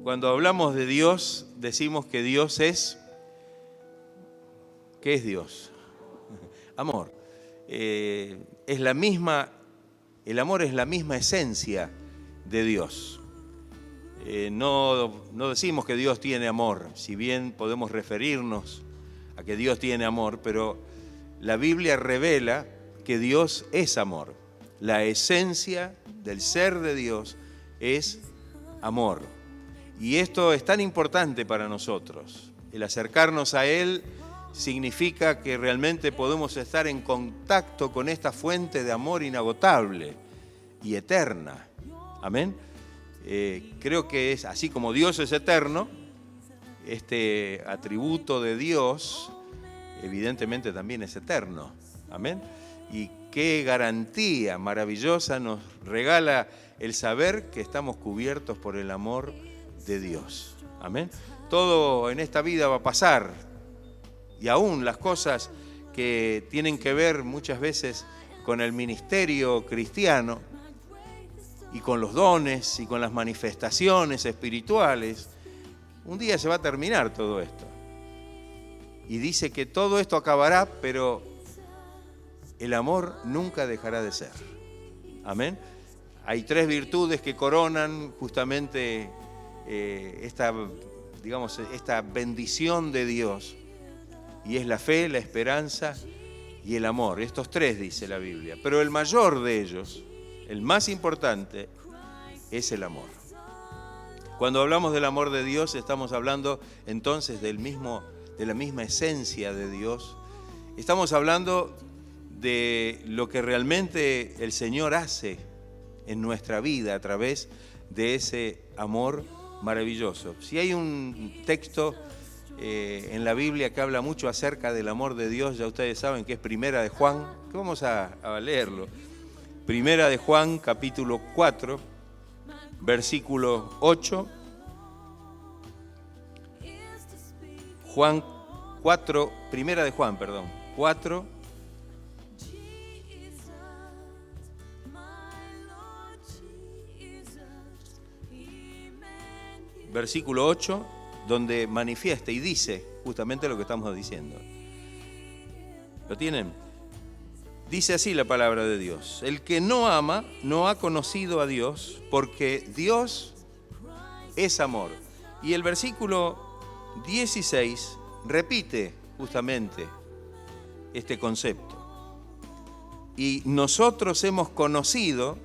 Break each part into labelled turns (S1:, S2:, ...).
S1: Cuando hablamos de Dios, decimos que Dios es... ¿Qué es Dios? Amor. Es la misma, el amor es la misma esencia de Dios. No decimos que Dios tiene amor, si bien podemos referirnos a que Dios tiene amor, pero la Biblia revela que Dios es amor. La esencia del ser de Dios es amor. Y esto es tan importante para nosotros. El acercarnos a Él significa que realmente podemos estar en contacto con esta fuente de amor inagotable y eterna. Amén. Creo que es así como Dios es eterno, este atributo de Dios evidentemente también es eterno. Amén. Y qué garantía maravillosa nos regala el saber que estamos cubiertos por el amor de Dios. Amén. Todo en esta vida va a pasar, y aún las cosas que tienen que ver muchas veces con el ministerio cristiano y con los dones y con las manifestaciones espirituales, un día se va a terminar todo esto. Y dice que todo esto acabará, pero el amor nunca dejará de ser. Amén. Hay tres virtudes que coronan justamente esta bendición de Dios. Y es la fe, la esperanza y el amor. Estos tres dice la Biblia. Pero el mayor de ellos, el más importante, es el amor. Cuando hablamos del amor de Dios, estamos hablando entonces de la misma esencia de Dios. Estamos hablando de lo que realmente el Señor hace en nuestra vida a través de ese amor maravilloso. Si hay un texto en la Biblia que habla mucho acerca del amor de Dios, ya ustedes saben que es Primera de Juan, que vamos a leerlo. Primera de Juan, capítulo 4, versículo 8. Juan 4, Primera de Juan, 4. Versículo 8, donde manifiesta y dice justamente lo que estamos diciendo. ¿Lo tienen? Dice así la palabra de Dios: el que no ama no ha conocido a Dios, porque Dios es amor. Y el versículo 16 repite justamente este concepto. Y nosotros hemos conocido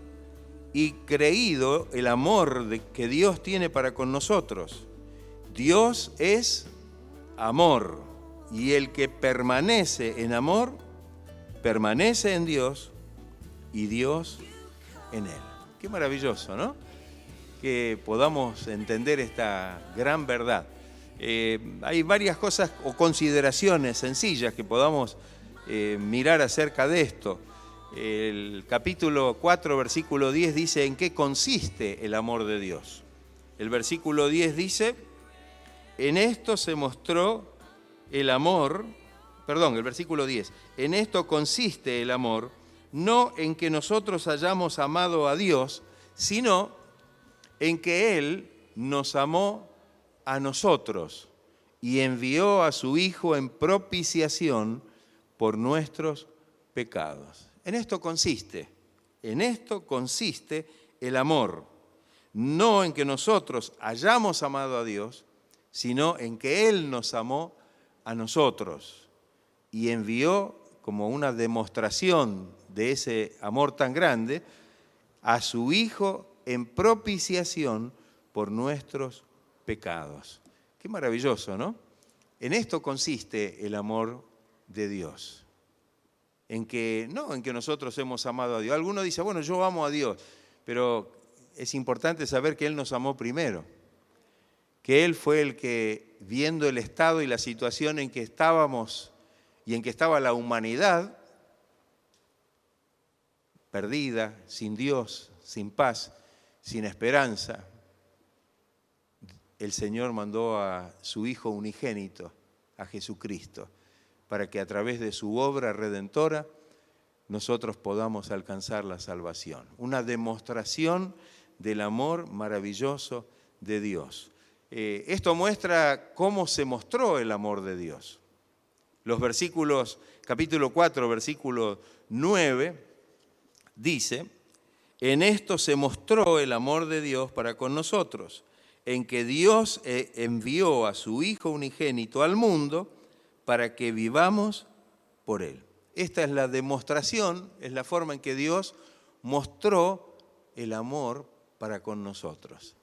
S1: y creído el amor que Dios tiene para con nosotros. Dios es amor, y el que permanece en amor, permanece en Dios y Dios en él. Qué maravilloso, ¿no? Que podamos entender esta gran verdad. Hay varias cosas o consideraciones sencillas que podamos mirar acerca de esto. El capítulo 4, versículo 10 dice en qué consiste el amor de Dios. El versículo 10 dice: en esto se mostró el amor, el versículo 10, en esto consiste el amor, no en que nosotros hayamos amado a Dios, sino en que Él nos amó a nosotros y envió a su Hijo en propiciación por nuestros pecados. En esto consiste el amor, no en que nosotros hayamos amado a Dios, sino en que Él nos amó a nosotros y envió, como una demostración de ese amor tan grande, a su Hijo en propiciación por nuestros pecados. Qué maravilloso, ¿no? En esto consiste el amor de Dios. No en que nosotros hemos amado a Dios. Alguno dice, bueno, yo amo a Dios, pero es importante saber que Él nos amó primero. Que Él fue el que, viendo el estado y la situación en que estábamos y en que estaba la humanidad, perdida, sin Dios, sin paz, sin esperanza, el Señor mandó a su Hijo unigénito, a Jesucristo, para que a través de su obra redentora nosotros podamos alcanzar la salvación. Una demostración del amor maravilloso de Dios. Esto muestra cómo se mostró el amor de Dios. Los versículos, capítulo 4, versículo 9, dice: en esto se mostró el amor de Dios para con nosotros, en que Dios envió a su Hijo unigénito al mundo para que vivamos por Él. Esta es la demostración, es la forma en que Dios mostró el amor para con nosotros.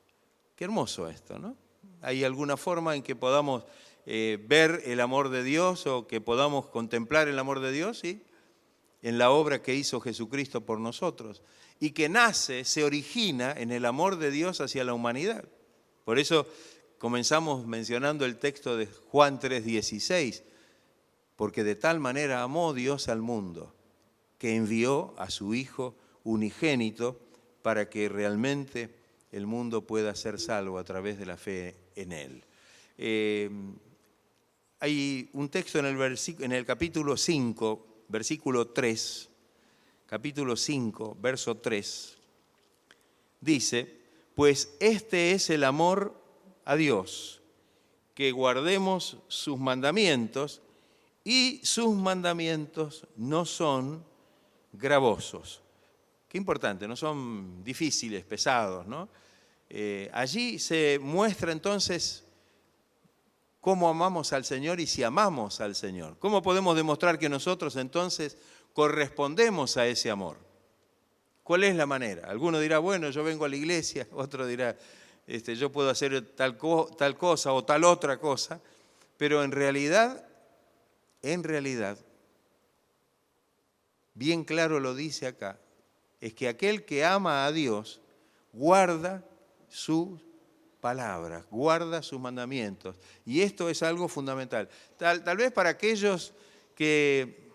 S1: Qué hermoso esto, ¿no? ¿Hay alguna forma en que podamos ver el amor de Dios o que podamos contemplar el amor de Dios? Sí, en la obra que hizo Jesucristo por nosotros y que nace, se origina en el amor de Dios hacia la humanidad. Por eso comenzamos mencionando el texto de Juan 3:16, porque de tal manera amó Dios al mundo, que envió a su Hijo unigénito para que realmente el mundo pueda ser salvo a través de la fe en Él. Hay un texto en el capítulo 5, versículo 3, capítulo 5, verso 3, dice: pues este es el amor a Dios, que guardemos sus mandamientos, y sus mandamientos no son gravosos. Qué importante, no son difíciles, pesados, ¿no? Allí se muestra entonces cómo amamos al Señor y si amamos al Señor. ¿Cómo podemos demostrar que nosotros entonces correspondemos a ese amor? ¿Cuál es la manera? Alguno dirá, bueno, yo vengo a la iglesia, otro dirá, yo puedo hacer tal cosa o tal otra cosa, pero en realidad, bien claro lo dice acá, es que aquel que ama a Dios guarda sus palabras, guarda sus mandamientos. Y esto es algo fundamental. Tal vez para aquellos que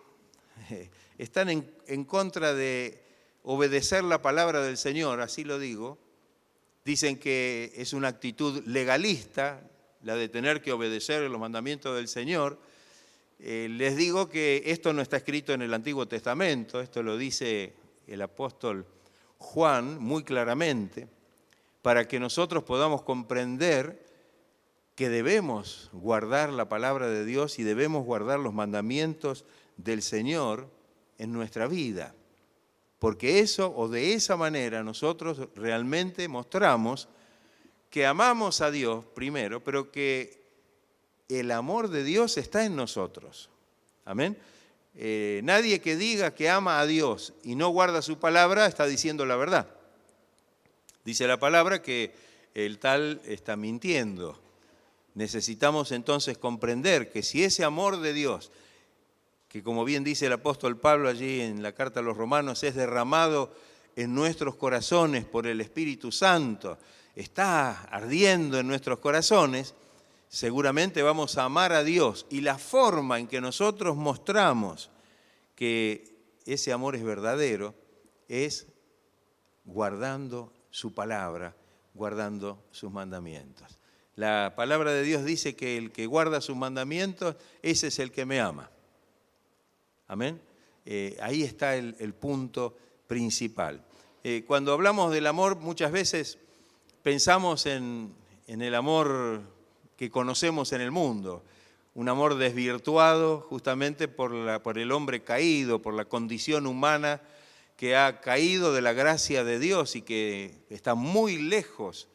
S1: están en contra de obedecer la palabra del Señor, así lo digo, dicen que es una actitud legalista, la de tener que obedecer los mandamientos del Señor. Les digo que esto no está escrito en el Antiguo Testamento, esto lo dice el apóstol Juan muy claramente, para que nosotros podamos comprender que debemos guardar la palabra de Dios y debemos guardar los mandamientos del Señor en nuestra vida. Porque eso o de esa manera nosotros realmente mostramos que amamos a Dios primero, pero que el amor de Dios está en nosotros. Amén. Nadie que diga que ama a Dios y no guarda su palabra está diciendo la verdad. Dice la palabra que el tal está mintiendo. Necesitamos entonces comprender que si ese amor de Dios, que como bien dice el apóstol Pablo allí en la carta a los Romanos, es derramado en nuestros corazones por el Espíritu Santo, está ardiendo en nuestros corazones, seguramente vamos a amar a Dios. Y la forma en que nosotros mostramos que ese amor es verdadero es guardando su palabra, guardando sus mandamientos. La palabra de Dios dice que el que guarda sus mandamientos, ese es el que me ama. Amén. Ahí está el punto principal. Cuando hablamos del amor, muchas veces pensamos en el amor que conocemos en el mundo, un amor desvirtuado justamente por el hombre caído, por la condición humana que ha caído de la gracia de Dios y que está muy lejos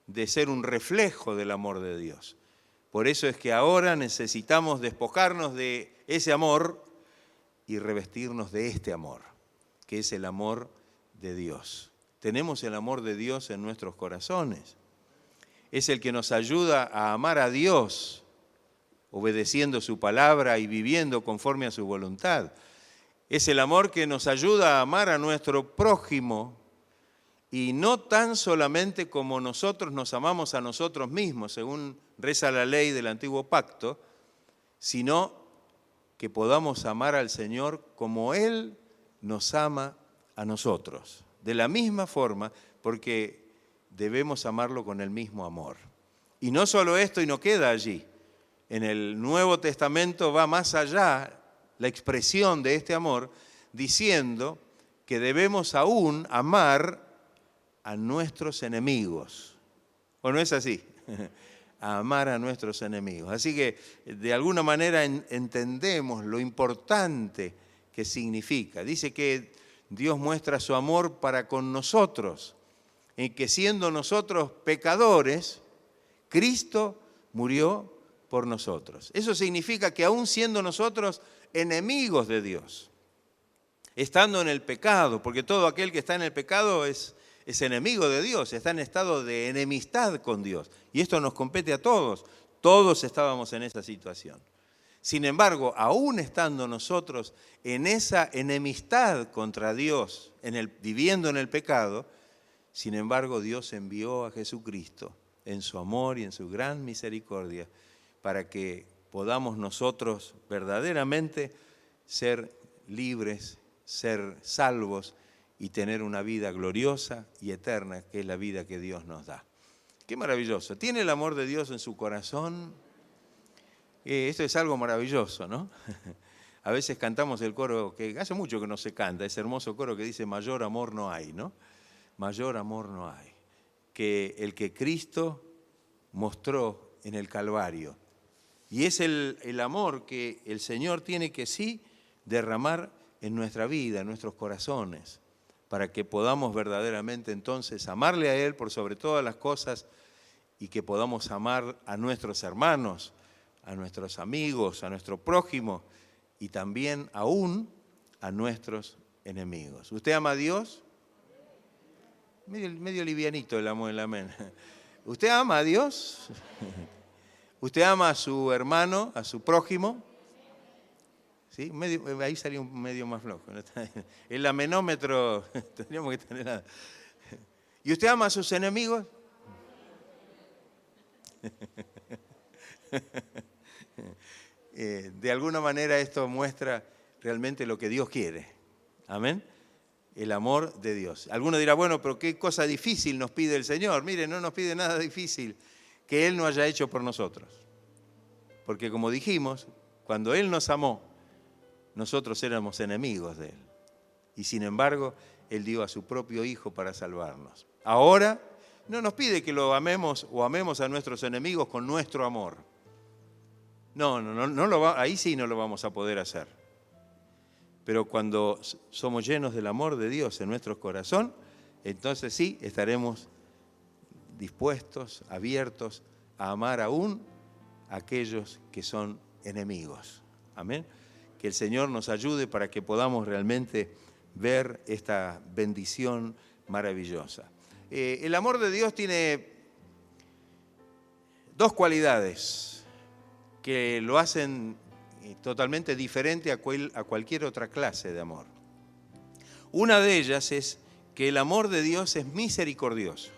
S1: de ser un reflejo del amor de Dios. Por eso es que ahora necesitamos despojarnos de ese amor y revestirnos de este amor, que es el amor de Dios. Tenemos el amor de Dios en nuestros corazones. Es el que nos ayuda a amar a Dios, obedeciendo su palabra y viviendo conforme a su voluntad. Es el amor que nos ayuda a amar a nuestro prójimo y no tan solamente como nosotros nos amamos a nosotros mismos, según reza la ley del Antiguo Pacto, sino que podamos amar al Señor como Él nos ama a nosotros. De la misma forma, porque debemos amarlo con el mismo amor. Y no solo esto, y no queda allí. En el Nuevo Testamento va más allá la expresión de este amor, diciendo que debemos aún amar a nuestros enemigos. ¿O no es así? a amar a nuestros enemigos. Así que de alguna manera entendemos lo importante que significa. Dice que Dios muestra su amor para con nosotros, en que siendo nosotros pecadores, Cristo murió por nosotros. Eso significa que aún siendo nosotros enemigos de Dios, estando en el pecado, porque todo aquel que está en el pecado es enemigo de Dios, está en estado de enemistad con Dios. Y esto nos compete a todos. Todos estábamos en esa situación. Sin embargo, aún estando nosotros en esa enemistad contra Dios, viviendo en el pecado, sin embargo Dios envió a Jesucristo en su amor y en su gran misericordia para que podamos nosotros verdaderamente ser libres, ser salvos y tener una vida gloriosa y eterna, que es la vida que Dios nos da. Qué maravilloso. ¿Tiene el amor de Dios en su corazón? Esto es algo maravilloso, ¿no? A veces cantamos el coro, que hace mucho que no se canta, ese hermoso coro que dice mayor amor no hay, ¿no? Mayor amor no hay. Que el que Cristo mostró en el Calvario. Y es el amor que el Señor tiene que sí derramar en nuestra vida, en nuestros corazones, para que podamos verdaderamente entonces amarle a Él por sobre todas las cosas y que podamos amar a nuestros hermanos, a nuestros amigos, a nuestro prójimo y también aún a nuestros enemigos. ¿Usted ama a Dios? Medio livianito el amor, el amén. ¿Usted ama a Dios? ¿Usted ama a su hermano, a su prójimo? ¿Sí? Ahí salió un medio más flojo. El amenómetro tendríamos que tener. ¿Y usted ama a sus enemigos? De alguna manera esto muestra realmente lo que Dios quiere. Amén. El amor de Dios. Alguno dirá, bueno, pero qué cosa difícil nos pide el Señor. Mire, no nos pide nada difícil que Él no haya hecho por nosotros. Porque como dijimos, cuando Él nos amó, nosotros éramos enemigos de Él. Y sin embargo, Él dio a su propio Hijo para salvarnos. Ahora no nos pide que lo amemos o amemos a nuestros enemigos con nuestro amor. No, ahí sí no lo vamos a poder hacer. Pero cuando somos llenos del amor de Dios en nuestro corazón, entonces sí estaremos dispuestos, abiertos a amar aún a aquellos que son enemigos. Amén. Que el Señor nos ayude para que podamos realmente ver esta bendición maravillosa. El amor de Dios tiene dos cualidades que lo hacen totalmente diferente a cualquier otra clase de amor. Una de ellas es que el amor de Dios es misericordioso.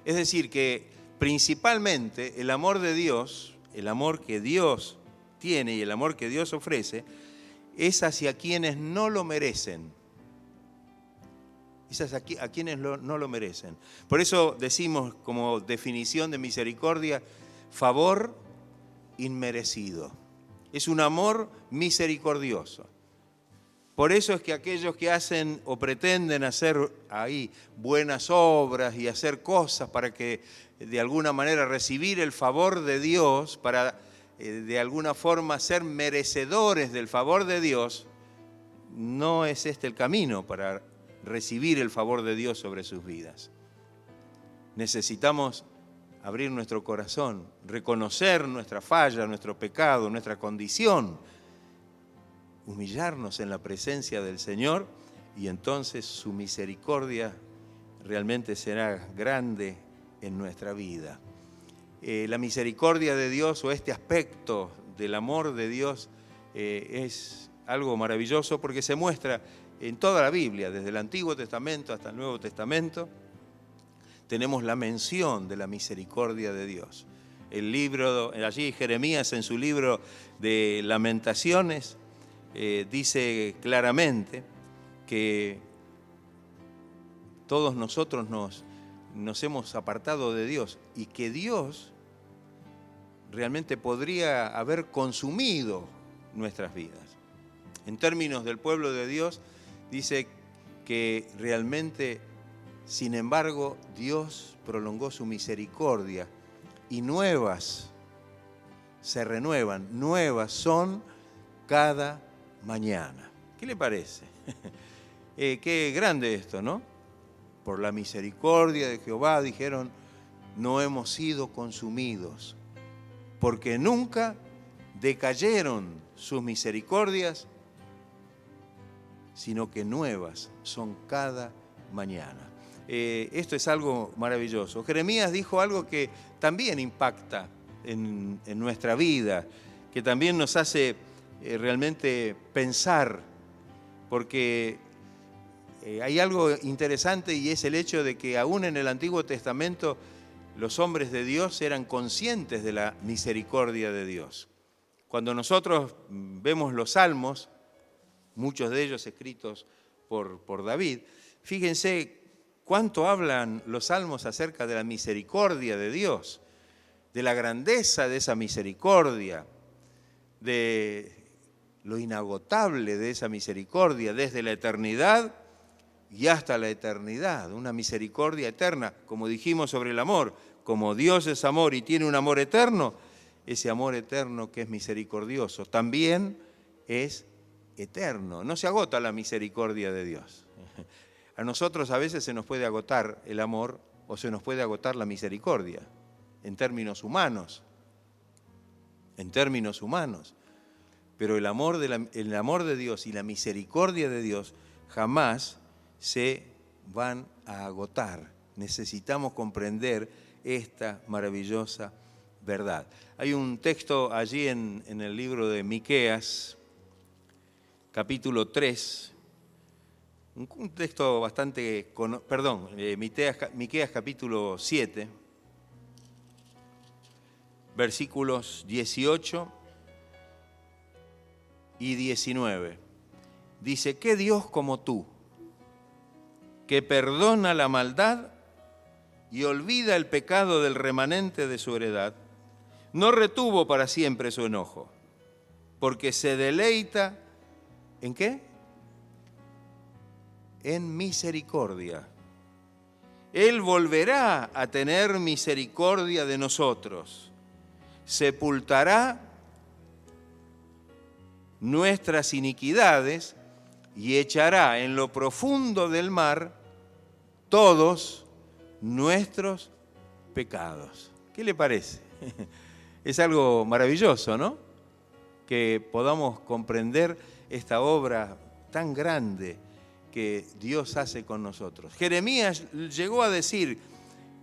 S1: Es decir, que principalmente el amor de Dios, el amor que Dios tiene y el amor que Dios ofrece, es hacia quienes no lo merecen. Es a quienes no lo merecen. Por eso decimos como definición de misericordia, favor inmerecido. Es un amor misericordioso. Por eso es que aquellos que hacen o pretenden hacer ahí buenas obras y hacer cosas para que de alguna manera recibir el favor de Dios, para de alguna forma ser merecedores del favor de Dios, no es este el camino para recibir el favor de Dios sobre sus vidas. Necesitamos abrir nuestro corazón, reconocer nuestra falla, nuestro pecado, nuestra condición, humillarnos en la presencia del Señor y entonces su misericordia realmente será grande en nuestra vida. La misericordia de Dios o este aspecto del amor de Dios es algo maravilloso porque se muestra en toda la Biblia, desde el Antiguo Testamento hasta el Nuevo Testamento. Tenemos la mención de la misericordia de Dios. El libro, allí Jeremías en su libro de Lamentaciones dice claramente que todos nosotros nos hemos apartado de Dios y que Dios realmente podría haber consumido nuestras vidas. En términos del pueblo de Dios, dice que realmente, sin embargo, Dios prolongó su misericordia y nuevas se renuevan, nuevas son cada mañana. ¿Qué le parece? Qué grande esto, ¿no? Por la misericordia de Jehová, dijeron, no hemos sido consumidos, porque nunca decayeron sus misericordias, sino que nuevas son cada mañana. Esto es algo maravilloso. Jeremías dijo algo que también impacta en nuestra vida, que también nos hace realmente pensar, porque hay algo interesante y es el hecho de que aún en el Antiguo Testamento los hombres de Dios eran conscientes de la misericordia de Dios. Cuando nosotros vemos los salmos, muchos de ellos escritos por David, fíjense cuánto hablan los salmos acerca de la misericordia de Dios, de la grandeza de esa misericordia, de lo inagotable de esa misericordia, desde la eternidad y hasta la eternidad, una misericordia eterna, como dijimos sobre el amor, como Dios es amor y tiene un amor eterno, ese amor eterno que es misericordioso también es eterno, no se agota la misericordia de Dios. A nosotros a veces se nos puede agotar el amor o se nos puede agotar la misericordia, en términos humanos, pero el amor de Dios y la misericordia de Dios jamás se van a agotar. Necesitamos comprender esta maravillosa verdad. Hay un texto allí en el libro de Miqueas, capítulo 3, un texto bastante, Miqueas capítulo 7, versículos 18 y 19. Dice, ¿qué Dios como tú, que perdona la maldad y olvida el pecado del remanente de su heredad, no retuvo para siempre su enojo, porque se deleita, ¿en qué? En misericordia. Él volverá a tener misericordia de nosotros, sepultará nuestras iniquidades y echará en lo profundo del mar todos nuestros pecados. ¿Qué le parece? Es algo maravilloso, ¿no? Que podamos comprender esta obra tan grande que Dios hace con nosotros. Jeremías llegó a decir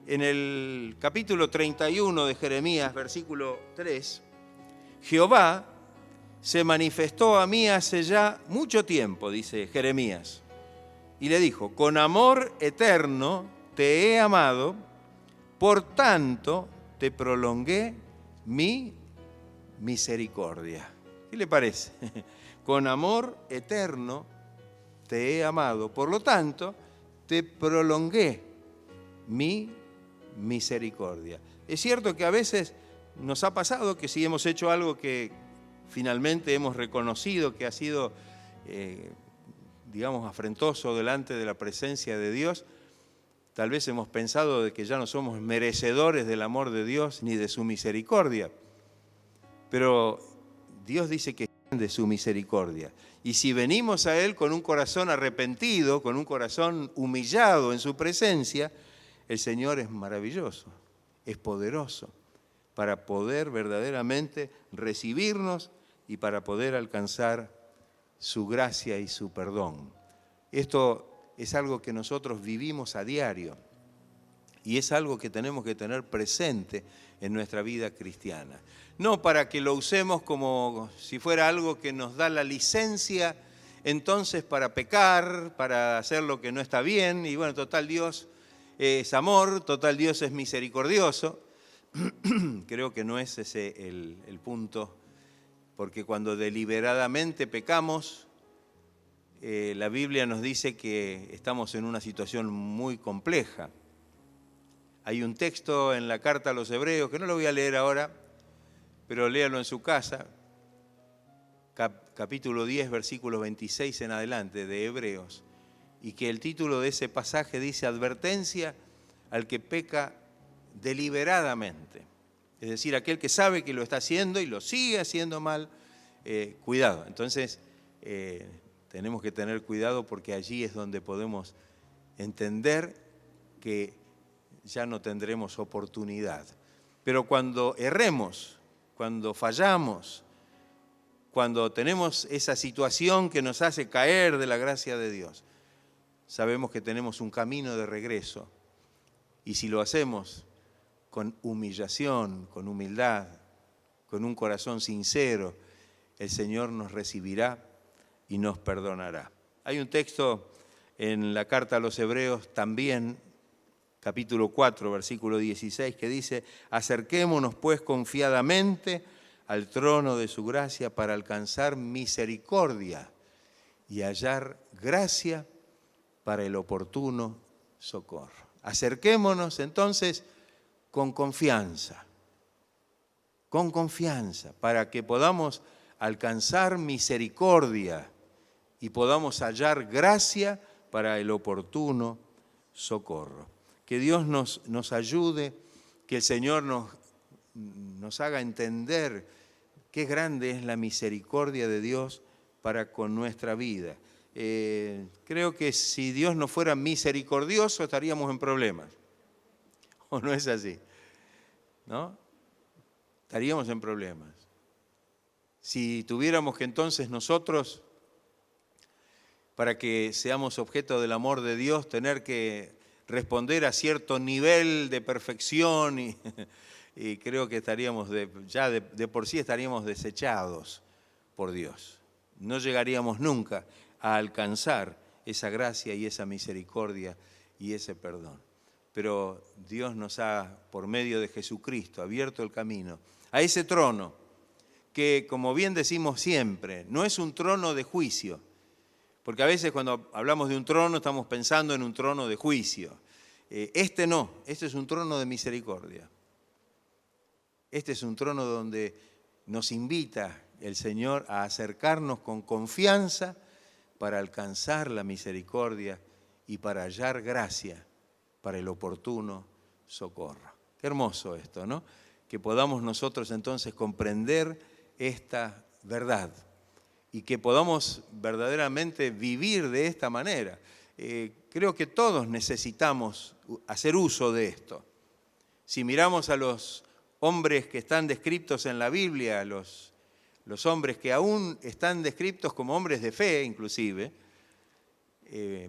S1: en el capítulo 31 de Jeremías, versículo 3, Jehová se manifestó a mí hace ya mucho tiempo, dice Jeremías, y le dijo, con amor eterno te he amado, por tanto te prolongué mi misericordia. ¿Qué le parece? Con amor eterno te he amado, por lo tanto te prolongué mi misericordia. Es cierto que a veces nos ha pasado que si hemos hecho algo que finalmente hemos reconocido que ha sido, afrentoso delante de la presencia de Dios, tal vez hemos pensado de que ya no somos merecedores del amor de Dios ni de su misericordia. Pero Dios dice que es de su misericordia. Y si venimos a Él con un corazón arrepentido, con un corazón humillado en su presencia, el Señor es maravilloso, es poderoso para poder verdaderamente recibirnos y para poder alcanzar su gracia y su perdón. Esto es algo que nosotros vivimos a diario y es algo que tenemos que tener presente en nuestra vida cristiana. No para que lo usemos como si fuera algo que nos da la licencia entonces para pecar, para hacer lo que no está bien, y bueno, total Dios es amor, total Dios es misericordioso. Creo que no es ese el punto, porque cuando deliberadamente pecamos, la Biblia nos dice que estamos en una situación muy compleja. Hay un texto en la carta a los Hebreos, que no lo voy a leer ahora, pero léalo en su casa, capítulo 10, versículos 26 en adelante de Hebreos, y que el título de ese pasaje dice, advertencia al que peca deliberadamente. Es decir, aquel que sabe que lo está haciendo y lo sigue haciendo mal, cuidado. Entonces, tenemos que tener cuidado porque allí es donde podemos entender que ya no tendremos oportunidad. Pero cuando erremos, cuando fallamos, cuando tenemos esa situación que nos hace caer de la gracia de Dios, sabemos que tenemos un camino de regreso. Y si lo hacemos con humillación, con humildad, con un corazón sincero, el Señor nos recibirá y nos perdonará. Hay un texto en la carta a los Hebreos también, capítulo 4, versículo 16, que dice: acerquémonos pues confiadamente al trono de su gracia para alcanzar misericordia y hallar gracia para el oportuno socorro. Acerquémonos entonces con confianza, para que podamos alcanzar misericordia y podamos hallar gracia para el oportuno socorro. Que Dios nos ayude, que el Señor nos haga entender qué grande es la misericordia de Dios para con nuestra vida. Creo que si Dios no fuera misericordioso estaríamos en problemas. ¿O no es así? ¿No? Estaríamos en problemas. Si tuviéramos que entonces nosotros, para que seamos objeto del amor de Dios, tener que responder a cierto nivel de perfección y creo que estaríamos, ya de por sí estaríamos desechados por Dios. No llegaríamos nunca a alcanzar esa gracia y esa misericordia y ese perdón. Pero Dios nos ha, por medio de Jesucristo, abierto el camino a ese trono que, como bien decimos siempre, no es un trono de juicio, porque a veces cuando hablamos de un trono estamos pensando en un trono de juicio. Este no, este es un trono de misericordia. Este es un trono donde nos invita el Señor a acercarnos con confianza para alcanzar la misericordia y para hallar gracia para el oportuno socorro. Qué hermoso esto, ¿no? Que podamos nosotros entonces comprender esta verdad y que podamos verdaderamente vivir de esta manera. Creo que todos necesitamos hacer uso de esto. Si miramos a los hombres que están descritos en la Biblia, los hombres que aún están descritos como hombres de fe inclusive,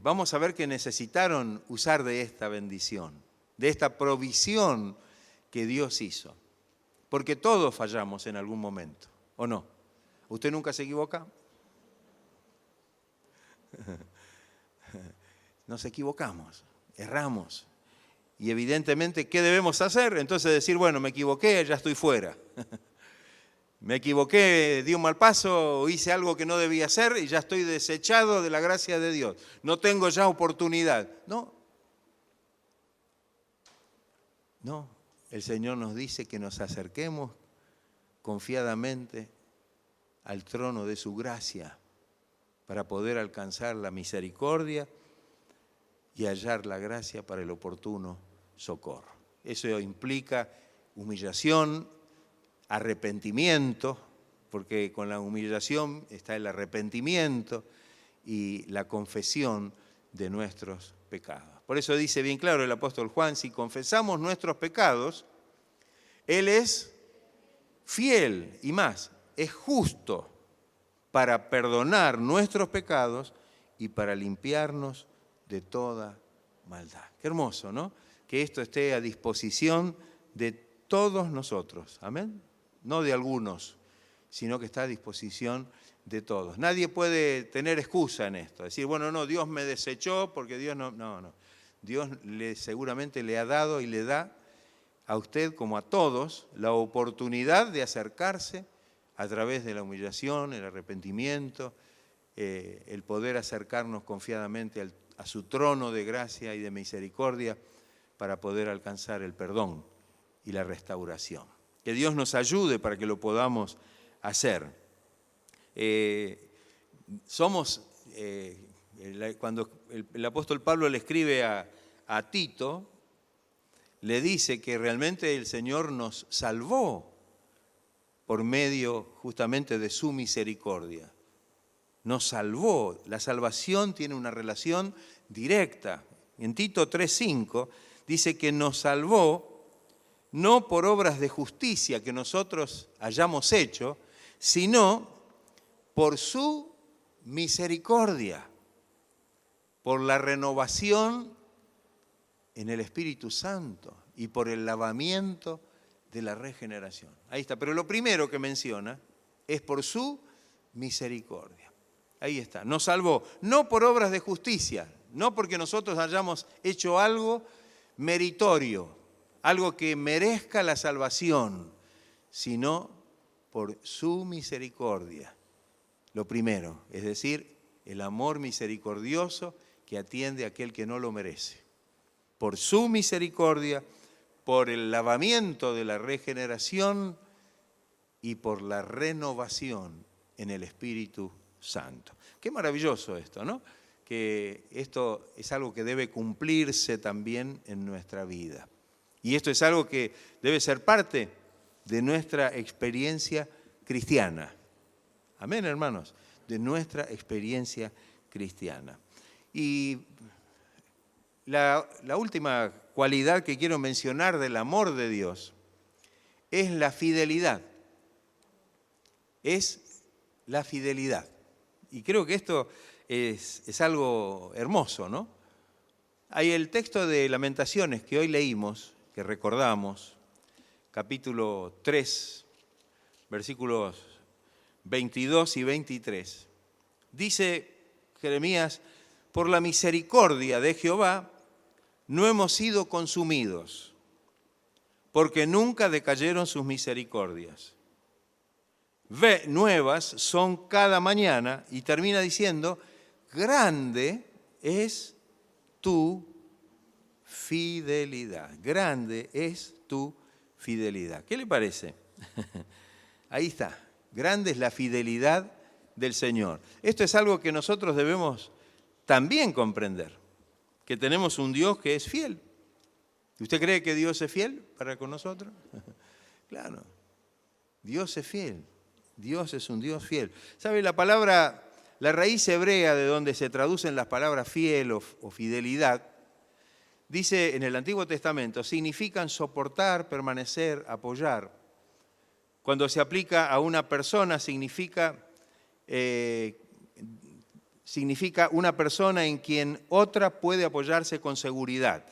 S1: vamos a ver que necesitaron usar de esta bendición, de esta provisión que Dios hizo. Porque todos fallamos en algún momento, ¿o no? ¿Usted nunca se equivoca? Nos equivocamos, erramos. Y evidentemente, ¿qué debemos hacer? Entonces decir, bueno, me equivoqué, ya estoy fuera. Me equivoqué, di un mal paso, hice algo que no debía hacer y ya estoy desechado de la gracia de Dios. No tengo ya oportunidad. No. No, el Señor nos dice que nos acerquemos confiadamente al trono de su gracia para poder alcanzar la misericordia y hallar la gracia para el oportuno socorro. Eso implica humillación, arrepentimiento, porque con la humillación está el arrepentimiento y la confesión de nuestros pecados. Por eso dice bien claro el apóstol Juan, si confesamos nuestros pecados, Él es fiel y más, es justo para perdonar nuestros pecados y para limpiarnos de toda maldad. Qué hermoso, ¿no? Que esto esté a disposición de todos nosotros. Amén. No de algunos, sino que está a disposición de todos. Nadie puede tener excusa en esto, decir, bueno, no, Dios me desechó porque Dios no. No. Dios seguramente le ha dado y le da a usted, como a todos, la oportunidad de acercarse a través de la humillación, el arrepentimiento, el poder acercarnos confiadamente a su trono de gracia y de misericordia para poder alcanzar el perdón y la restauración. Que Dios nos ayude para que lo podamos hacer. Cuando el apóstol Pablo le escribe a Tito, le dice que realmente el Señor nos salvó por medio justamente de su misericordia. Nos salvó. La salvación tiene una relación directa. En Tito 3:5 dice que nos salvó no por obras de justicia que nosotros hayamos hecho, sino por su misericordia, por la renovación en el Espíritu Santo y por el lavamiento de la regeneración. Ahí está. Pero lo primero que menciona es por su misericordia. Ahí está. Nos salvó, no por obras de justicia, no porque nosotros hayamos hecho algo meritorio, algo que merezca la salvación, sino por su misericordia. Lo primero, es decir, el amor misericordioso que atiende a aquel que no lo merece. Por su misericordia, por el lavamiento de la regeneración y por la renovación en el Espíritu Santo. Qué maravilloso esto, ¿no? Que esto es algo que debe cumplirse también en nuestra vida. Y esto es algo que debe ser parte de nuestra experiencia cristiana. Amén, hermanos, de nuestra experiencia cristiana. Y la última cualidad que quiero mencionar del amor de Dios es la fidelidad. Es la fidelidad. Y creo que esto es algo hermoso, ¿no? Hay el texto de Lamentaciones que hoy leímos, que recordamos, capítulo 3, versículos 22 y 23. Dice Jeremías: por la misericordia de Jehová no hemos sido consumidos, porque nunca decayeron sus misericordias. Nuevas son cada mañana, y termina diciendo: grande es tu fidelidad. Grande es tu fidelidad. ¿Qué le parece? Ahí está. Grande es la fidelidad del Señor. Esto es algo que nosotros debemos también comprender, que tenemos un Dios que es fiel. ¿Usted cree que Dios es fiel para con nosotros? Claro, Dios es fiel. Dios es un Dios fiel. ¿Sabe? La palabra, la raíz hebrea de donde se traducen las palabras fiel o fidelidad, dice en el Antiguo Testamento, significan soportar, permanecer, apoyar. Cuando se aplica a una persona, significa una persona en quien otra puede apoyarse con seguridad.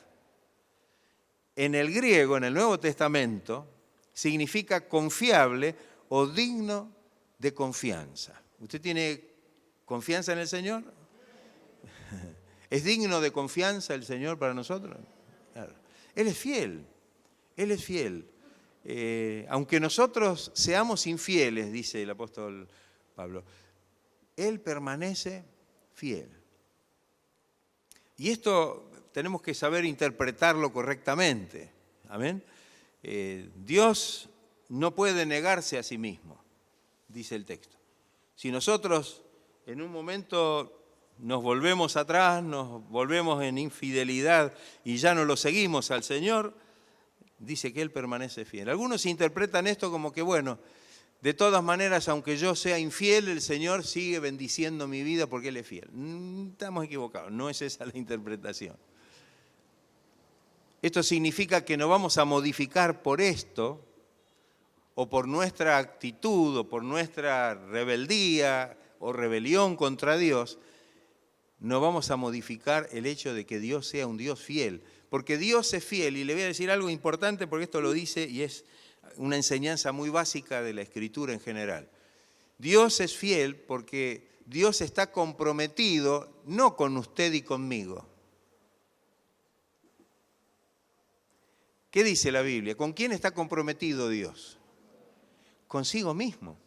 S1: En el griego, en el Nuevo Testamento, significa confiable o digno de confianza. ¿Usted tiene confianza en el Señor? ¿Es digno de confianza el Señor para nosotros? Claro. Él es fiel, Él es fiel. Aunque nosotros seamos infieles, dice el apóstol Pablo, Él permanece fiel. Y esto tenemos que saber interpretarlo correctamente. ¿Amén? Dios no puede negarse a sí mismo, dice el texto. Si nosotros en un momento nos volvemos atrás, nos volvemos en infidelidad y ya no lo seguimos al Señor, dice que Él permanece fiel. Algunos interpretan esto como que, bueno, de todas maneras, aunque yo sea infiel, el Señor sigue bendiciendo mi vida porque Él es fiel. Estamos equivocados, no es esa la interpretación. Esto significa que no vamos a modificar por esto, o por nuestra actitud, o por nuestra rebeldía o rebelión contra Dios, no vamos a modificar el hecho de que Dios sea un Dios fiel. Porque Dios es fiel, y le voy a decir algo importante porque esto lo dice y es una enseñanza muy básica de la Escritura en general. Dios es fiel porque Dios está comprometido no con usted y conmigo. ¿Qué dice la Biblia? ¿Con quién está comprometido Dios? Consigo mismo.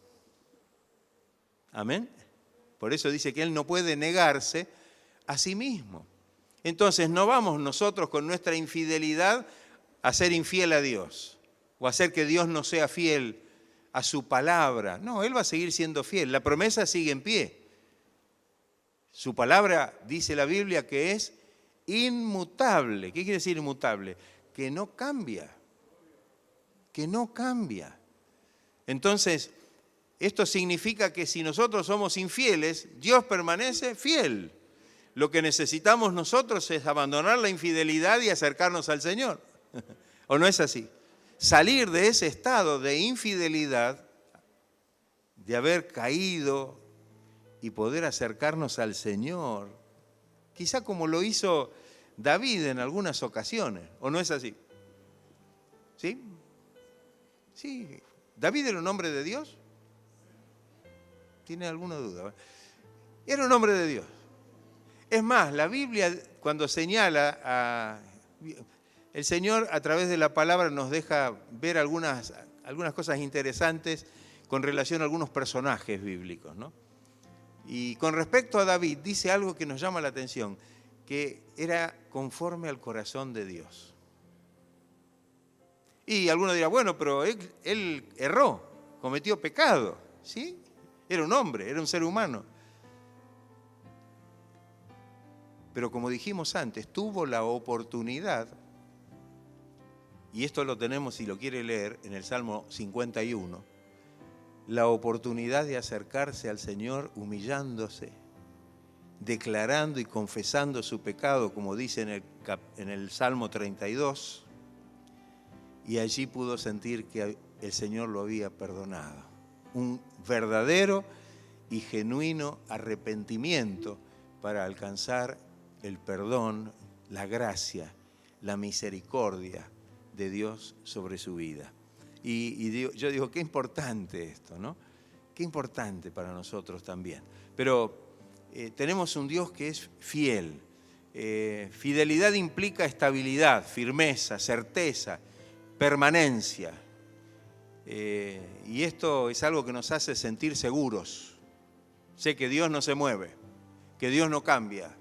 S1: Amén. Por eso dice que Él no puede negarse a sí mismo. Entonces no vamos nosotros con nuestra infidelidad a ser infiel a Dios o a hacer que Dios no sea fiel a su palabra. No, Él va a seguir siendo fiel. La promesa sigue en pie. Su palabra, dice la Biblia, que es inmutable. ¿Qué quiere decir inmutable? que no cambia, que no cambia. Entonces, esto significa que si nosotros somos infieles, Dios permanece fiel. Lo que necesitamos nosotros es abandonar la infidelidad y acercarnos al Señor. ¿O no es así? Salir de ese estado de infidelidad, de haber caído y poder acercarnos al Señor. Quizá como lo hizo David en algunas ocasiones. ¿O no es así? ¿Sí? Sí. ¿David era un hombre de Dios? ¿Tiene alguna duda? Era un hombre de Dios. Es más, la Biblia cuando señala el Señor a través de la palabra nos deja ver algunas cosas interesantes con relación a algunos personajes bíblicos, ¿no? Y con respecto a David dice algo que nos llama la atención, que era conforme al corazón de Dios. Y alguno dirá, bueno, pero él erró, cometió pecado, ¿sí? Era un hombre, era un ser humano. Pero como dijimos antes, tuvo la oportunidad, y esto lo tenemos, si lo quiere leer, en el Salmo 51, la oportunidad de acercarse al Señor humillándose, declarando y confesando su pecado, como dice en el Salmo 32, y allí pudo sentir que el Señor lo había perdonado. Un verdadero y genuino arrepentimiento para alcanzar el perdón, la gracia, la misericordia de Dios sobre su vida. Yo digo, qué importante esto, ¿no? Qué importante para nosotros también. Pero tenemos un Dios que es fiel. Fidelidad implica estabilidad, firmeza, certeza, permanencia. Y esto es algo que nos hace sentir seguros. Sé que Dios no se mueve, que Dios no cambia.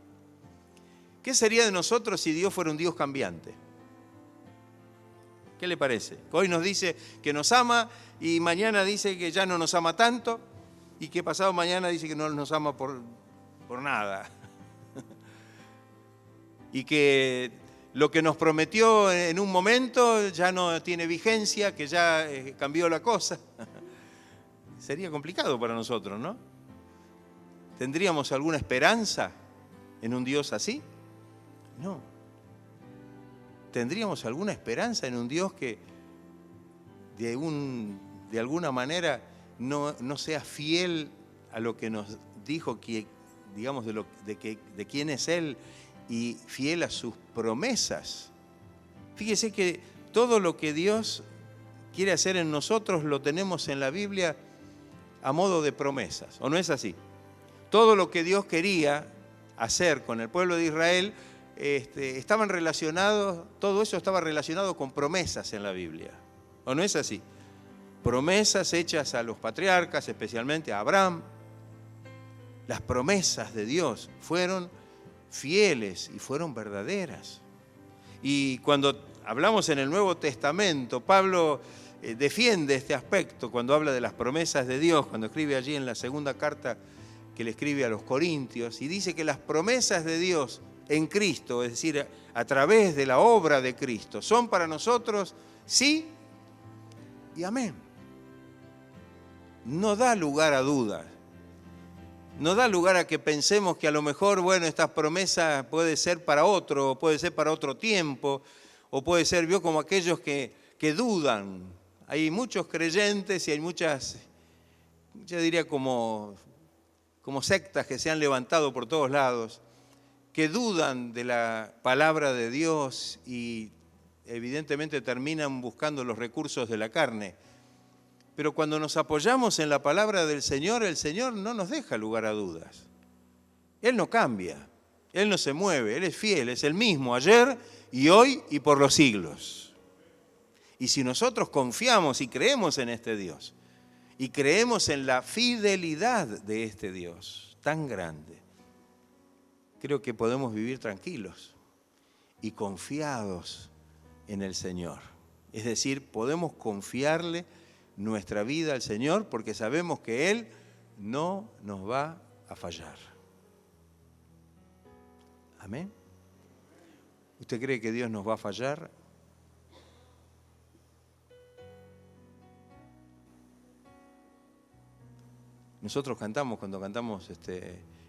S1: ¿Qué sería de nosotros si Dios fuera un Dios cambiante? ¿Qué le parece? Hoy nos dice que nos ama y mañana dice que ya no nos ama tanto y que pasado mañana dice que no nos ama por nada. Y que lo que nos prometió en un momento ya no tiene vigencia, que ya cambió la cosa. Sería complicado para nosotros, ¿no? ¿Tendríamos alguna esperanza en un Dios así? No. ¿Tendríamos alguna esperanza en un Dios que de alguna manera no sea fiel a lo que nos dijo, que, digamos, de quién es Él y fiel a sus promesas? Fíjese que todo lo que Dios quiere hacer en nosotros lo tenemos en la Biblia a modo de promesas, ¿o no es así? Todo lo que Dios quería hacer con el pueblo de Israel estaban relacionados, todo eso estaba relacionado con promesas en la Biblia, ¿o no es así? Promesas hechas a los patriarcas, especialmente a Abraham. Las promesas de Dios fueron fieles y fueron verdaderas. Y cuando hablamos en el Nuevo Testamento, Pablo defiende este aspecto cuando habla de las promesas de Dios, cuando escribe allí en la segunda carta que le escribe a los Corintios, y dice que las promesas de Dios en Cristo, es decir, a través de la obra de Cristo, son para nosotros sí y amén. No da lugar a dudas. No da lugar a que pensemos que a lo mejor, bueno, estas promesas puede ser para otro, o puede ser para otro tiempo, o puede ser, vio, como aquellos que dudan. Hay muchos creyentes y hay muchas, yo diría como sectas que se han levantado por todos lados, que dudan de la palabra de Dios y evidentemente terminan buscando los recursos de la carne. Pero cuando nos apoyamos en la palabra del Señor, el Señor no nos deja lugar a dudas. Él no cambia, Él no se mueve, Él es fiel, es el mismo ayer y hoy y por los siglos. Y si nosotros confiamos y creemos en este Dios, y creemos en la fidelidad de este Dios tan grande, creo que podemos vivir tranquilos y confiados en el Señor. Es decir, podemos confiarle nuestra vida al Señor porque sabemos que Él no nos va a fallar. ¿Amén? ¿Usted cree que Dios nos va a fallar? Nosotros cantamos, cuando cantamos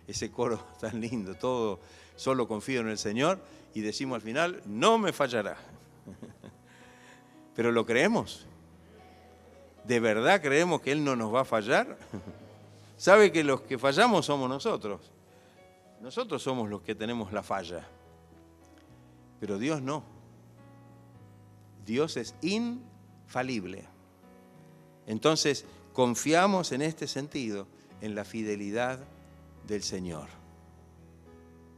S1: ese coro tan lindo, todo solo confío en el Señor, y decimos al final, no me fallará. ¿Pero lo creemos? ¿De verdad creemos que Él no nos va a fallar? Sabe que los que fallamos somos nosotros. Nosotros somos los que tenemos la falla. Pero Dios no. Dios es infalible. Entonces, confiamos en este sentido, en la fidelidad del Señor.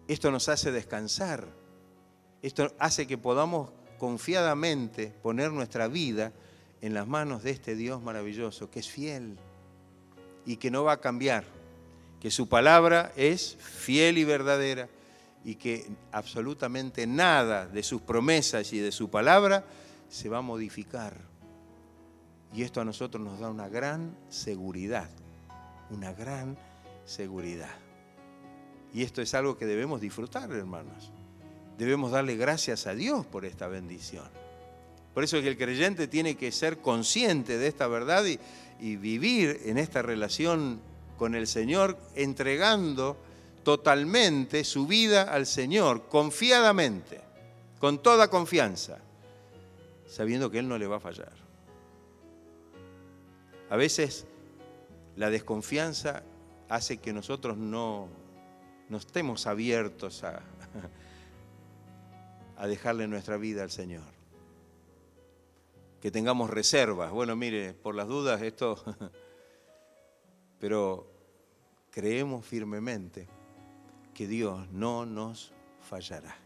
S1: Esto nos hace descansar. Esto hace que podamos confiadamente poner nuestra vida en las manos de este Dios maravilloso, que es fiel y que no va a cambiar, que su palabra es fiel y verdadera y que absolutamente nada de sus promesas y de su palabra se va a modificar. Y esto a nosotros nos da una gran seguridad, una gran seguridad. Y esto es algo que debemos disfrutar, hermanos. Debemos darle gracias a Dios por esta bendición. Por eso es que el creyente tiene que ser consciente de esta verdad y vivir en esta relación con el Señor, entregando totalmente su vida al Señor, confiadamente, con toda confianza, sabiendo que Él no le va a fallar. A veces la desconfianza hace que nosotros no estemos abiertos a dejarle nuestra vida al Señor. Que tengamos reservas. Bueno, mire, por las dudas esto... Pero creemos firmemente que Dios no nos fallará.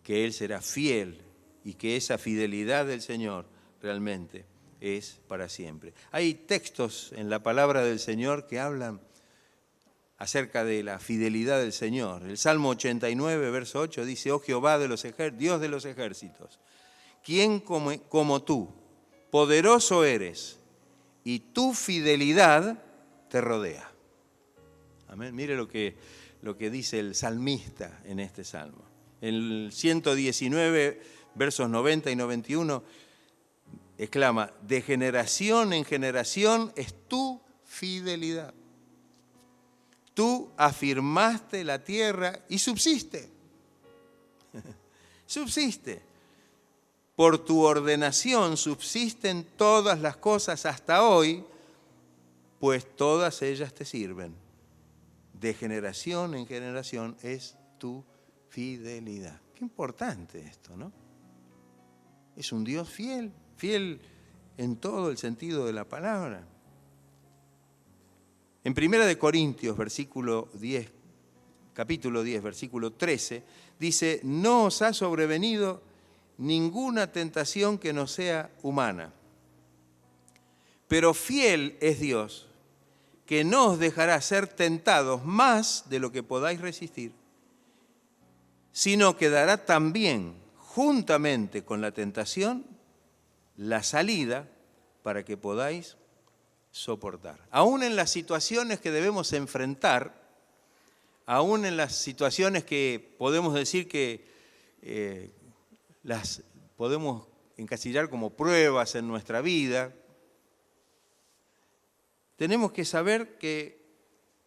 S1: Que Él será fiel y que esa fidelidad del Señor realmente es para siempre. Hay textos en la palabra del Señor que hablan acerca de la fidelidad del Señor. El Salmo 89, verso 8 dice, oh Jehová de los Dios de los ejércitos, ¿quién como tú? Poderoso eres y tu fidelidad te rodea. Amén. Mire lo que dice el salmista en este salmo. En el 119, versos 90 y 91, exclama, de generación en generación es tu fidelidad. Tú afirmaste la tierra y subsiste. Subsiste. Por tu ordenación subsisten todas las cosas hasta hoy, pues todas ellas te sirven. De generación en generación es tu fidelidad. Qué importante esto, ¿no? Es un Dios fiel, fiel en todo el sentido de la palabra. En 1 Corintios, capítulo 10, versículo 13, dice, no os ha sobrevenido ninguna tentación que no sea humana, pero fiel es Dios, que no os dejará ser tentados más de lo que podáis resistir, sino que dará también, juntamente con la tentación, la salida para que podáis soportar. Aún en las situaciones que debemos enfrentar, aún en las situaciones que podemos decir que las podemos encasillar como pruebas en nuestra vida, tenemos que saber que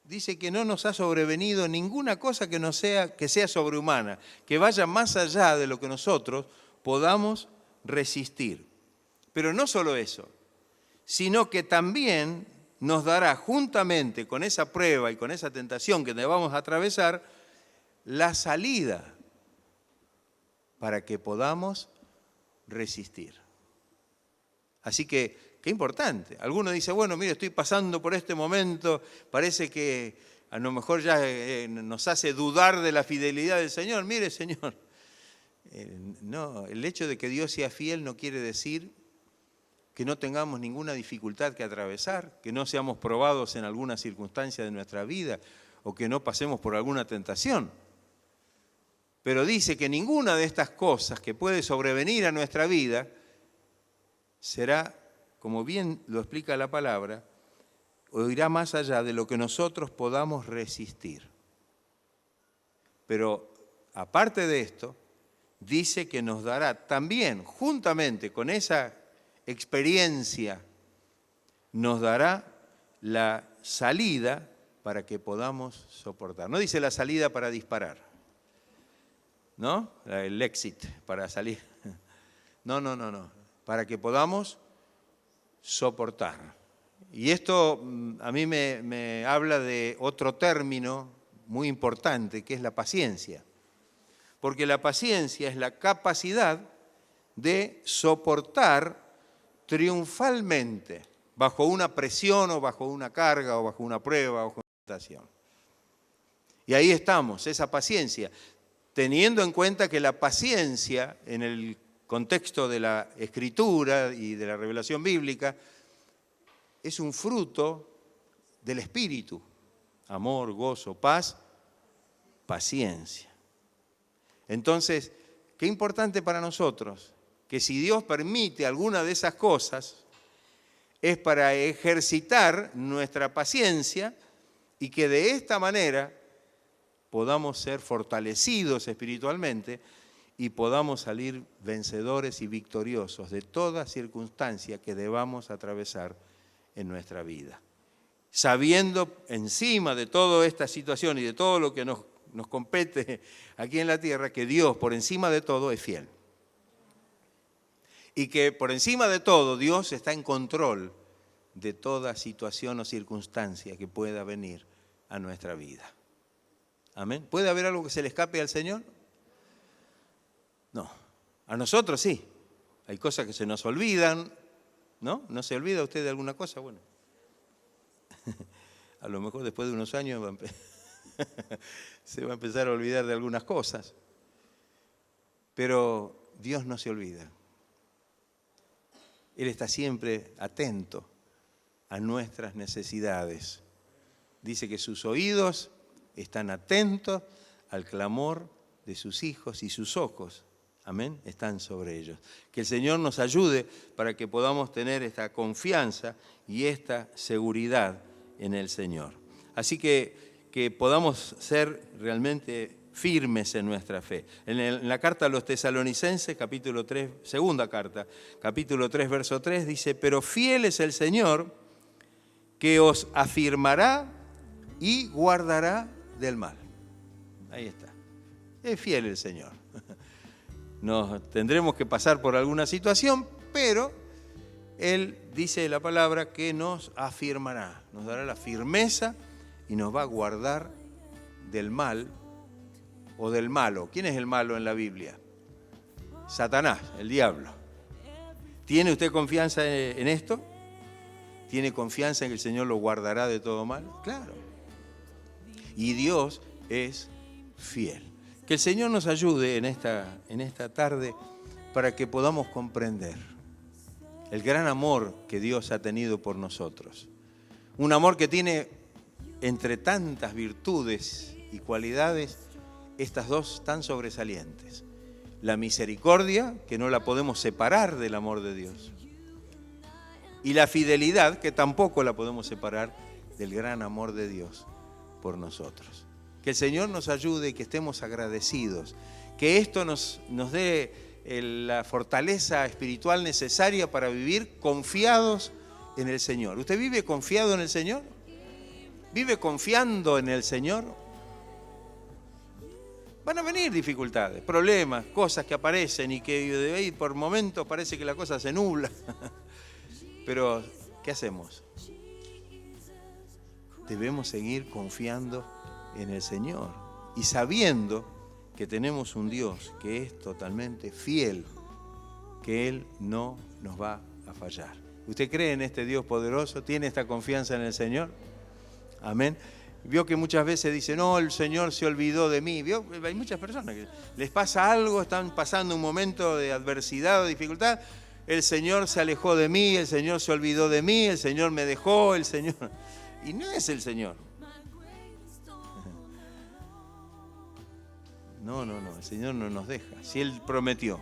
S1: dice que no nos ha sobrevenido ninguna cosa que sea sobrehumana, que vaya más allá de lo que nosotros podamos resistir. Pero no solo eso, sino que también nos dará juntamente con esa prueba y con esa tentación que debamos atravesar, la salida para que podamos resistir. Así que, qué importante. Alguno dice, bueno, mire, estoy pasando por este momento, parece que a lo mejor ya nos hace dudar de la fidelidad del Señor. Mire, Señor, no, el hecho de que Dios sea fiel no quiere decir que no tengamos ninguna dificultad que atravesar, que no seamos probados en alguna circunstancia de nuestra vida o que no pasemos por alguna tentación. Pero dice que ninguna de estas cosas que puede sobrevenir a nuestra vida será, como bien lo explica la palabra, o irá más allá de lo que nosotros podamos resistir. Pero aparte de esto, dice que nos dará también, juntamente con esa experiencia, nos dará la salida para que podamos soportar. No dice la salida para disparar, ¿no? El exit para salir. No. Para que podamos soportar. Y esto a mí me habla de otro término muy importante, que es la paciencia. Porque la paciencia es la capacidad de soportar triunfalmente bajo una presión o bajo una carga o bajo una prueba o bajo una tentación. Y ahí estamos, esa paciencia, teniendo en cuenta que la paciencia en el contexto de la Escritura y de la revelación bíblica es un fruto del Espíritu. Amor, gozo, paz, paciencia. Entonces, qué importante para nosotros que si Dios permite alguna de esas cosas, es para ejercitar nuestra paciencia y que de esta manera podamos ser fortalecidos espiritualmente y podamos salir vencedores y victoriosos de toda circunstancia que debamos atravesar en nuestra vida. Sabiendo encima de toda esta situación y de todo lo que nos compete aquí en la tierra, que Dios por encima de todo es fiel. Y que por encima de todo Dios está en control de toda situación o circunstancia que pueda venir a nuestra vida. Amén. ¿Puede haber algo que se le escape al Señor? No. A nosotros sí. Hay cosas que se nos olvidan, ¿no? ¿No se olvida usted de alguna cosa? Bueno, a lo mejor después de unos años se va a empezar a olvidar de algunas cosas. Pero Dios no se olvida. Él está siempre atento a nuestras necesidades. Dice que sus oídos están atentos al clamor de sus hijos y sus ojos, amén, están sobre ellos. Que el Señor nos ayude para que podamos tener esta confianza y esta seguridad en el Señor. Así que podamos ser realmente firmes en nuestra fe. En la carta a los Tesalonicenses, capítulo 3, segunda carta, capítulo 3, verso 3, dice: pero fiel es el Señor, que os afirmará y guardará del mal. Ahí está. Es fiel el Señor. Nos tendremos que pasar por alguna situación, pero Él dice la palabra que nos afirmará, nos dará la firmeza y nos va a guardar del mal o del malo. ¿Quién es el malo en la Biblia? Satanás, el diablo. ¿Tiene usted confianza en esto? ¿Tiene confianza en que el Señor lo guardará de todo mal? Claro. Y Dios es fiel. Que el Señor nos ayude en esta tarde para que podamos comprender el gran amor que Dios ha tenido por nosotros. Un amor que tiene, entre tantas virtudes y cualidades, estas dos tan sobresalientes. La misericordia, que no la podemos separar del amor de Dios. Y la fidelidad, que tampoco la podemos separar del gran amor de Dios por nosotros. Que el Señor nos ayude y que estemos agradecidos. Que esto nos dé la fortaleza espiritual necesaria para vivir confiados en el Señor. ¿Usted vive confiado en el Señor? ¿Vive confiando en el Señor? Van a venir dificultades, problemas, cosas que aparecen y que de ahí por momentos parece que la cosa se nubla. Pero, ¿qué hacemos? Debemos seguir confiando en el Señor y sabiendo que tenemos un Dios que es totalmente fiel, que Él no nos va a fallar. ¿Usted cree en este Dios poderoso? ¿Tiene esta confianza en el Señor? Amén. Vio que muchas veces dicen: no, el Señor se olvidó de mí. ¿Vio? Hay muchas personas que les pasa algo, están pasando un momento de adversidad o dificultad. El Señor se alejó de mí, el Señor se olvidó de mí, el Señor me dejó, el Señor... Y no es el Señor. No, el Señor no nos deja. Si Él prometió: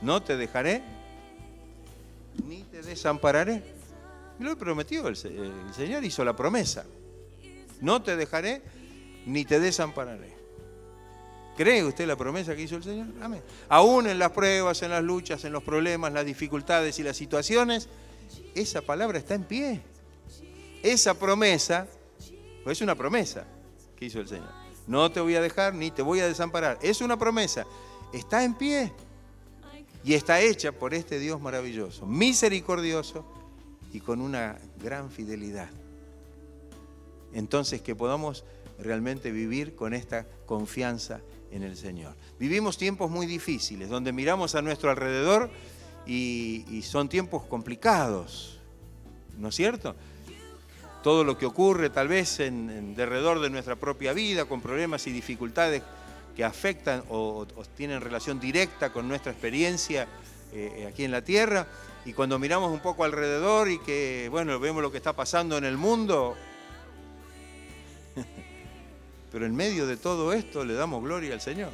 S1: no te dejaré, ni te desampararé. Y lo prometió, el Señor hizo la promesa. No te dejaré, ni te desampararé. ¿Cree usted la promesa que hizo el Señor? Amén. Aún en las pruebas, en las luchas, en los problemas, las dificultades y las situaciones, esa palabra está en pie. esa promesa, pues es una promesa que hizo el Señor. No te voy a dejar ni te voy a desamparar. Es una promesa. Está en pie y está hecha por este Dios maravilloso, misericordioso y con una gran fidelidad. Entonces, que podamos realmente vivir con esta confianza en el Señor. Vivimos tiempos muy difíciles, donde miramos a nuestro alrededor y son tiempos complicados, ¿no es cierto? Todo lo que ocurre tal vez alrededor de nuestra propia vida, con problemas y dificultades que afectan o tienen relación directa con nuestra experiencia aquí en la tierra. Y cuando miramos un poco alrededor y que, bueno, vemos lo que está pasando en el mundo, pero en medio de todo esto le damos gloria al Señor.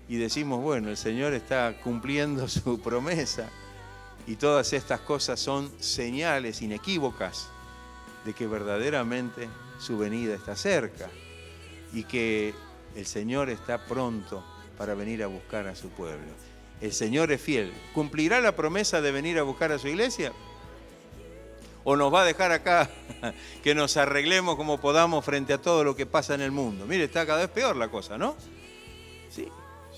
S1: Y decimos, bueno, el Señor está cumpliendo su promesa. Y todas estas cosas son señales inequívocas de que verdaderamente su venida está cerca. Y que el Señor está pronto para venir a buscar a su pueblo. El Señor es fiel. ¿Cumplirá la promesa de venir a buscar a su iglesia? ¿O nos va a dejar acá que nos arreglemos como podamos frente a todo lo que pasa en el mundo? Mire, está cada vez peor la cosa, ¿no? Sí,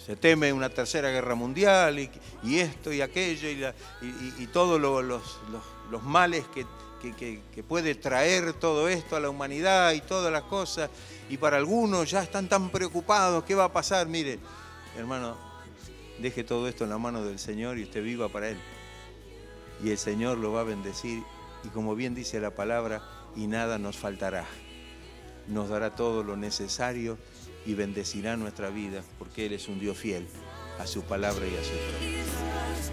S1: se teme una tercera guerra mundial y esto y aquello y todos los males que puede traer todo esto a la humanidad y todas las cosas. Y para algunos ya están tan preocupados, ¿qué va a pasar? Mire, hermano, deje todo esto en la mano del Señor y usted viva para Él. Y el Señor lo va a bendecir. Y como bien dice la palabra, y nada nos faltará. Nos dará todo lo necesario y bendecirá nuestra vida, porque Él es un Dios fiel a su palabra y a su promesa.